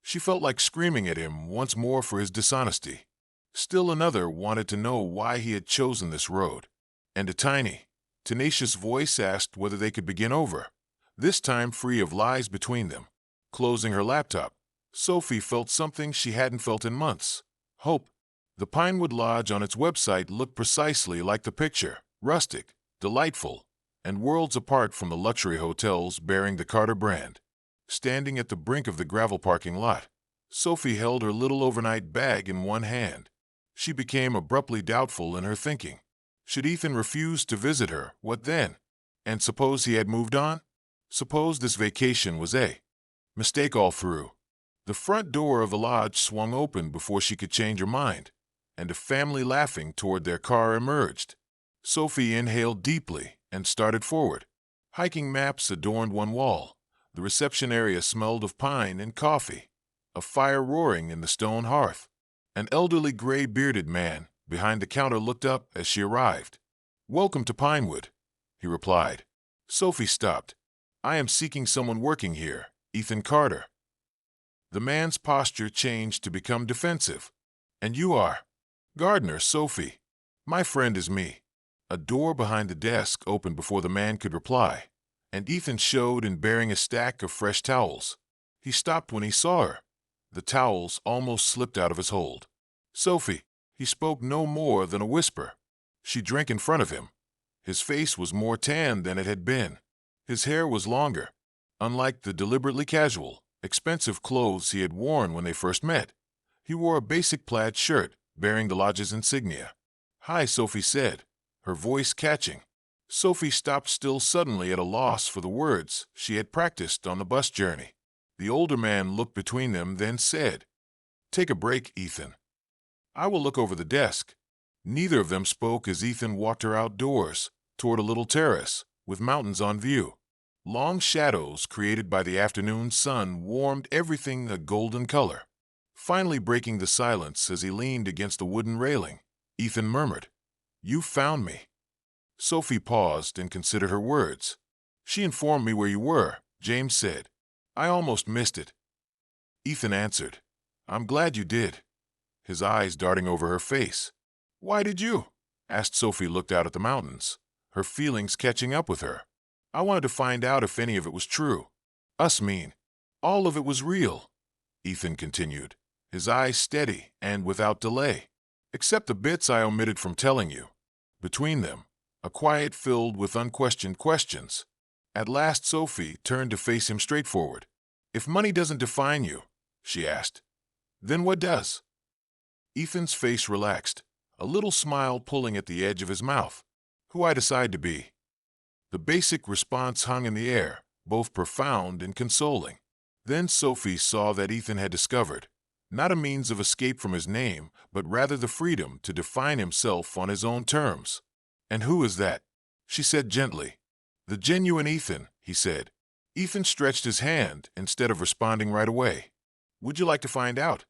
She felt like screaming at him once more for his dishonesty. Still another wanted to know why he had chosen this road. And a tiny, tenacious voice asked whether they could begin over, this time free of lies between them. Closing her laptop, Sophie felt something she hadn't felt in months. Hope. The Pinewood Lodge on its website looked precisely like the picture, rustic, delightful, and worlds apart from the luxury hotels bearing the Carter brand. Standing at the brink of the gravel parking lot, Sophie held her little overnight bag in one hand. She became abruptly doubtful in her thinking. Should Ethan refuse to visit her, what then? And suppose he had moved on? Suppose this vacation was a mistake all through. The front door of the lodge swung open before she could change her mind, and a family laughing toward their car emerged. Sophie inhaled deeply and started forward. Hiking maps adorned one wall. The reception area smelled of pine and coffee, a fire roaring in the stone hearth. An elderly gray-bearded man behind the counter looked up as she arrived. "Welcome to Pinewood," he replied. Sophie stopped. "I am seeking someone working here, Ethan Carter." The man's posture changed to become defensive. "And you are?" "Gardner, Sophie. My friend is me." A door behind the desk opened before the man could reply, and Ethan showed in bearing a stack of fresh towels. He stopped when he saw her. The towels almost slipped out of his hold. "Sophie." He spoke no more than a whisper. She drank in front of him. His face was more tan than it had been. His hair was longer. Unlike the deliberately casual, expensive clothes he had worn when they first met, he wore a basic plaid shirt bearing the lodge's insignia. "Hi," Sophie said, her voice catching. Sophie stopped still suddenly at a loss for the words she had practiced on the bus journey. The older man looked between them, then said, "Take a break, Ethan. I will look over the desk." Neither of them spoke as Ethan walked her outdoors, toward a little terrace, with mountains on view. Long shadows created by the afternoon sun warmed everything a golden color. Finally breaking the silence as he leaned against the wooden railing, Ethan murmured, "You found me." Sophie paused and considered her words. "She informed me where you were," James said. "I almost missed it." Ethan answered, "I'm glad you did," his eyes darting over her face. "Why did you?" asked Sophie. Looked out at the mountains, her feelings catching up with her. "I wanted to find out if any of it was true. Us mean. All of it was real," Ethan continued, his eyes steady and without delay. "Except the bits I omitted from telling you." Between them, a quiet filled with unquestioned questions. At last Sophie turned to face him straightforward. "If money doesn't define you," she asked, "then what does?" Ethan's face relaxed, a little smile pulling at the edge of his mouth. "Who I decide to be." The basic response hung in the air, both profound and consoling. Then Sophie saw that Ethan had discovered, not a means of escape from his name, but rather the freedom to define himself on his own terms. "And who is that?" she said gently. "The genuine Ethan," he said. Ethan stretched his hand instead of responding right away. "Would you like to find out?"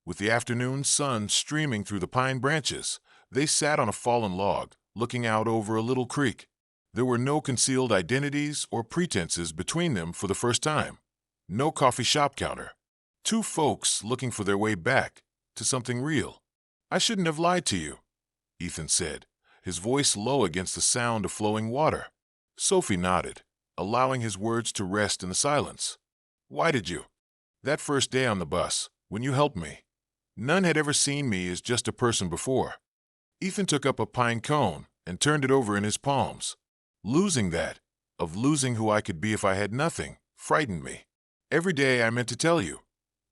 With the afternoon sun streaming through the pine branches, they sat on a fallen log, looking out over a little creek. There were no concealed identities or pretenses between them for the first time. No coffee shop counter. Two folks looking for their way back to something real. "I shouldn't have lied to you," Ethan said, his voice low against the sound of flowing water. Sophie nodded, allowing his words to rest in the silence. "Why did you?" "That first day on the bus, when you helped me. None had ever seen me as just a person before." Ethan took up a pine cone and turned it over in his palms. "Losing that, of losing who I could be if I had nothing, frightened me. Every day I meant to tell you,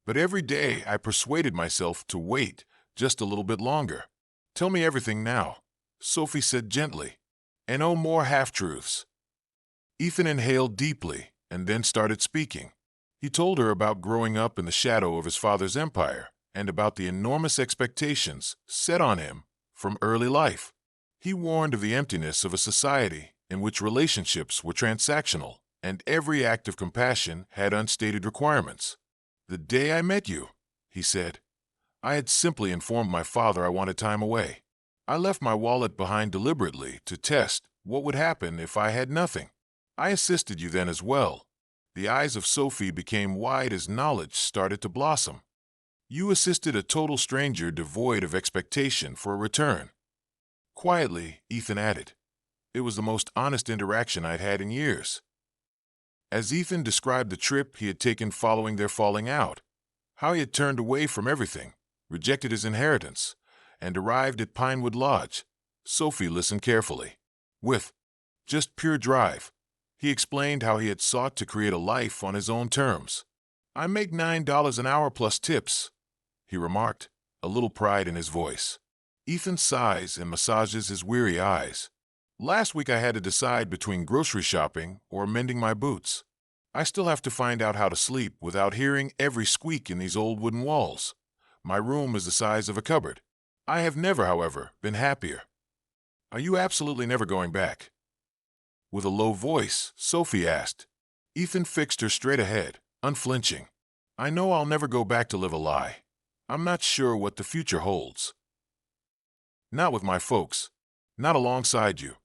but every day I persuaded myself to wait just a little bit longer." "Tell me everything now," Sophie said gently, "and no more half-truths." Ethan inhaled deeply and then started speaking. He told her about growing up in the shadow of his father's empire and about the enormous expectations set on him from early life. He warned of the emptiness of a society in which relationships were transactional and every act of compassion had unstated requirements. "The day I met you," he said, "I had simply informed my father I wanted time away. I left my wallet behind deliberately to test what would happen if I had nothing. I assisted you then as well." The eyes of Sophie became wide as knowledge started to blossom. "You assisted a total stranger devoid of expectation for a return." Quietly, Ethan added, "It was the most honest interaction I'd had in years." As Ethan described the trip he had taken following their falling out, how he had turned away from everything, rejected his inheritance, and arrived at Pinewood Lodge, Sophie listened carefully. With just pure drive, he explained how he had sought to create a life on his own terms. "I make $9 an hour plus tips," he remarked, a little pride in his voice. Ethan sighs and massages his weary eyes. "Last week I had to decide between grocery shopping or mending my boots. I still have to find out how to sleep without hearing every squeak in these old wooden walls. My room is the size of a cupboard. I have never, however, been happier." "Are you absolutely never going back?" With a low voice, Sophie asked. Ethan fixed her straight ahead, unflinching. "I know I'll never go back to live a lie. I'm not sure what the future holds." "Not with my folks. Not alongside you."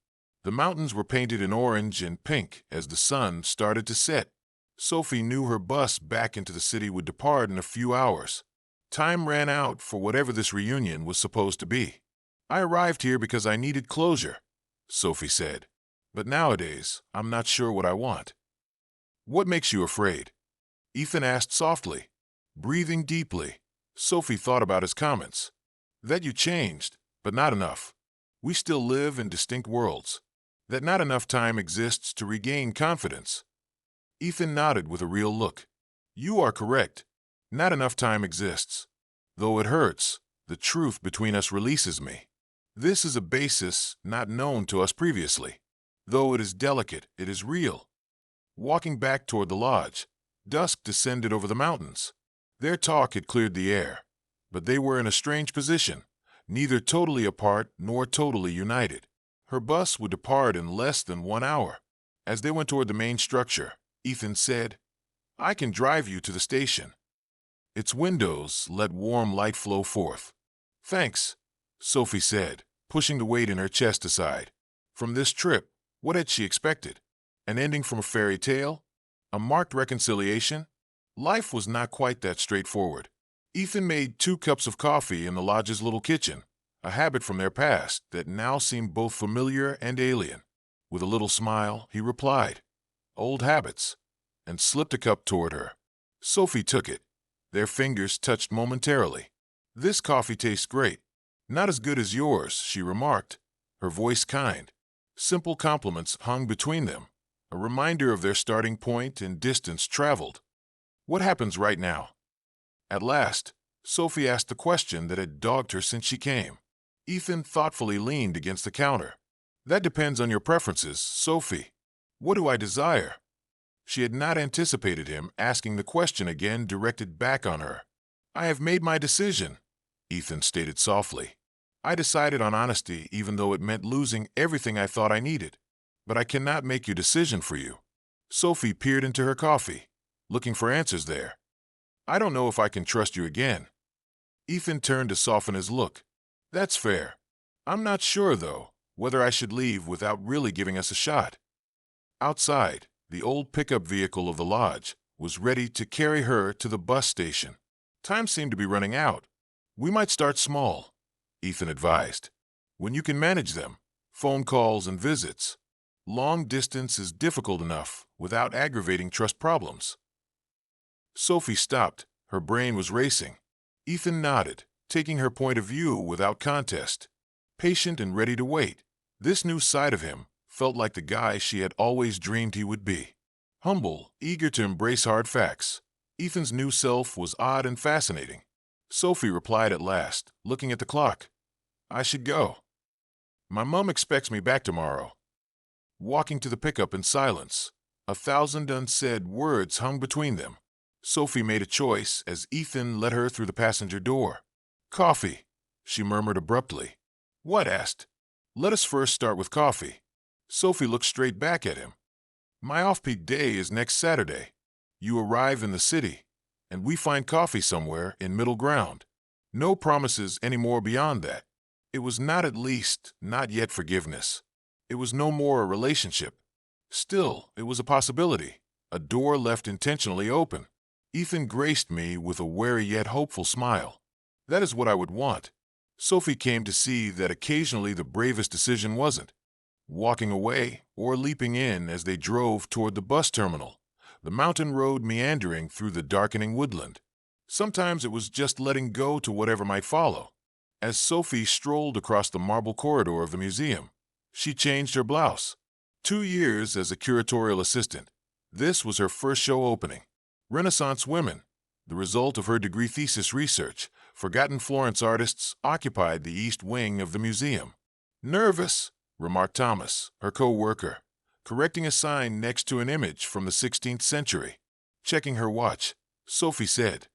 The mountains were painted in orange and pink as the sun started to set. Sophie knew her bus back into the city would depart in a few hours. Time ran out for whatever this reunion was supposed to be. "I arrived here because I needed closure," Sophie said. "But nowadays, I'm not sure what I want." "What makes you afraid?" Ethan asked softly. Breathing deeply, Sophie thought about his comments. "That you changed, but not enough. We still live in distinct worlds. That not enough time exists to regain confidence." Ethan nodded with a real look. "You are correct. Not enough time exists. Though it hurts, the truth between us releases me. This is a basis not known to us previously. Though it is delicate, it is real." Walking back toward the lodge, dusk descended over the mountains. Their talk had cleared the air, but they were in a strange position, neither totally apart nor totally united. Her bus would depart in less than 1 hour. As they went toward the main structure, Ethan said, "I can drive you to the station." Its windows let warm light flow forth. "Thanks," Sophie said, pushing the weight in her chest aside. From this trip, what had she expected? An ending from a fairy tale? A marked reconciliation? Life was not quite that straightforward. Ethan made 2 cups of coffee in the lodge's little kitchen, a habit from their past that now seemed both familiar and alien. With a little smile, he replied, "Old habits," and slipped a cup toward her. Sophie took it. Their fingers touched momentarily. "This coffee tastes great. Not as good as yours," she remarked, her voice kind. Simple compliments hung between them, a reminder of their starting point and distance traveled. "What happens right now?" At last, Sophie asked the question that had dogged her since she came. Ethan thoughtfully leaned against the counter. "That depends on your preferences, Sophie. What do I desire?" She had not anticipated him asking the question again directed back on her. "I have made my decision," Ethan stated softly. "I decided on honesty even though it meant losing everything I thought I needed. But I cannot make your decision for you." Sophie peered into her coffee, looking for answers there. "I don't know if I can trust you again." Ethan turned to soften his look. "That's fair. I'm not sure, though, whether I should leave without really giving us a shot." Outside, the old pickup vehicle of the lodge was ready to carry her to the bus station. Time seemed to be running out. "We might start small," Ethan advised. "When you can manage them, phone calls and visits. Long distance is difficult enough without aggravating trust problems." Sophie stopped. Her brain was racing. Ethan nodded, taking her point of view without contest. Patient and ready to wait, this new side of him felt like the guy she had always dreamed he would be. Humble, eager to embrace hard facts, Ethan's new self was odd and fascinating. Sophie replied at last, looking at the clock. "I should go. My mom expects me back tomorrow." Walking to the pickup in silence, 1,000 unsaid words hung between them. Sophie made a choice as Ethan led her through the passenger door. "Coffee," she murmured abruptly. "What?" asked. "Let us first start with coffee." Sophie looked straight back at him. "My off-peak day is next Saturday. You arrive in the city, and we find coffee somewhere in middle ground. No promises anymore beyond that." It was not, at least, not yet forgiveness. It was no more a relationship. Still, it was a possibility, a door left intentionally open. Ethan graced me with a wary yet hopeful smile. That is what I would want. Sophie came to see that occasionally the bravest decision wasn't walking away or leaping in as they drove toward the bus terminal, the mountain road meandering through the darkening woodland. Sometimes it was just letting go to whatever might follow. As Sophie strolled across the marble corridor of the museum, she changed her blouse. 2 years as a curatorial assistant. This was her first show opening. Renaissance women, the result of her degree thesis research. Forgotten Florence artists occupied the east wing of the museum. "Nervous," remarked Thomas, her co-worker, correcting a sign next to an image from the 16th century. Checking her watch, Sophie said,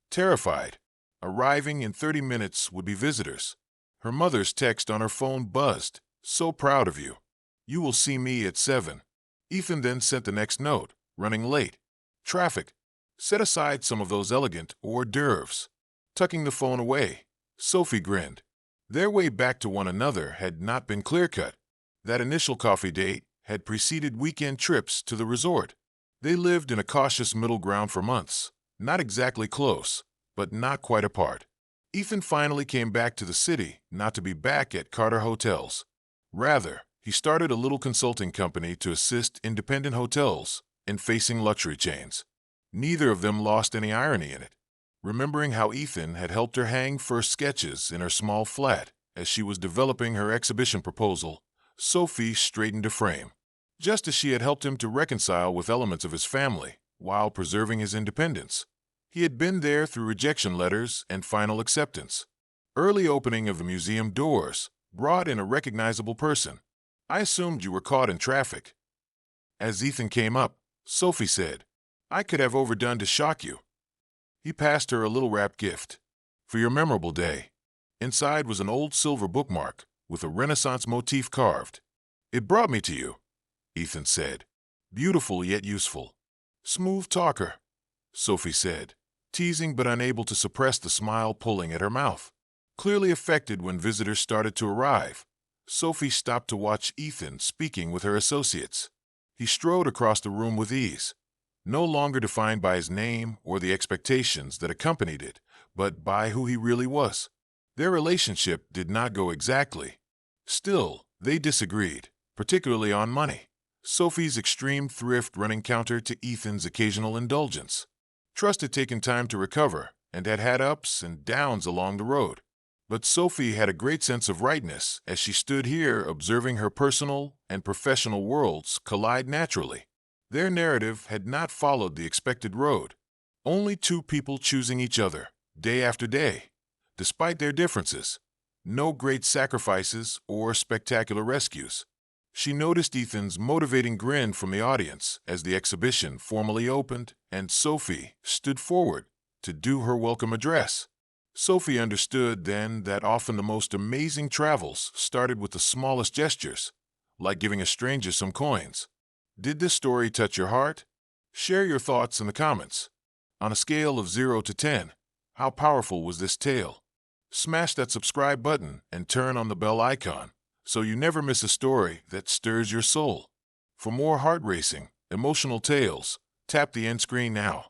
"Terrified. Arriving in 30 minutes would be visitors." Her mother's text on her phone buzzed. "So proud of you. You will see me at 7. Ethan then sent the next note, running late. "Traffic. Set aside some of those elegant hors d'oeuvres." Tucking the phone away, Sophie grinned. Their way back to one another had not been clear-cut. That initial coffee date had preceded weekend trips to the resort. They lived in a cautious middle ground for months, not exactly close, but not quite apart. Ethan finally came back to the city, not to be back at Carter Hotels. Rather, he started a little consulting company to assist independent hotels in facing luxury chains. Neither of them lost any irony in it. Remembering how Ethan had helped her hang first sketches in her small flat as she was developing her exhibition proposal, Sophie straightened a frame. Just as she had helped him to reconcile with elements of his family while preserving his independence. He had been there through rejection letters and final acceptance. Early opening of the museum doors brought in a recognizable person. "I assumed you were caught in traffic." As Ethan came up, Sophie said, "I could have overdone to shock you." He passed her a little wrapped gift. "For your memorable day." Inside was an old silver bookmark with a Renaissance motif carved. "It brought me to you," Ethan said. "Beautiful yet useful." "Smooth talker," Sophie said, teasing but unable to suppress the smile pulling at her mouth. Clearly affected when visitors started to arrive, Sophie stopped to watch Ethan speaking with her associates. He strode across the room with ease, no longer defined by his name or the expectations that accompanied it, but by who he really was. Their relationship did not go exactly. Still, they disagreed, particularly on money. Sophie's extreme thrift running counter to Ethan's occasional indulgence. Trust had taken time to recover and had had ups and downs along the road. But Sophie had a great sense of rightness as she stood here observing her personal and professional worlds collide naturally. Their narrative had not followed the expected road. Only two people choosing each other, day after day, despite their differences. No great sacrifices or spectacular rescues. She noticed Ethan's motivating grin from the audience as the exhibition formally opened and Sophie stood forward to do her welcome address. Sophie understood then that often the most amazing travels started with the smallest gestures, like giving a stranger some coins. Did this story touch your heart? Share your thoughts in the comments. On a scale of 0 to 10, how powerful was this tale? Smash that subscribe button and turn on the bell icon so you never miss a story that stirs your soul. For more heart-racing, emotional tales, tap the end screen now.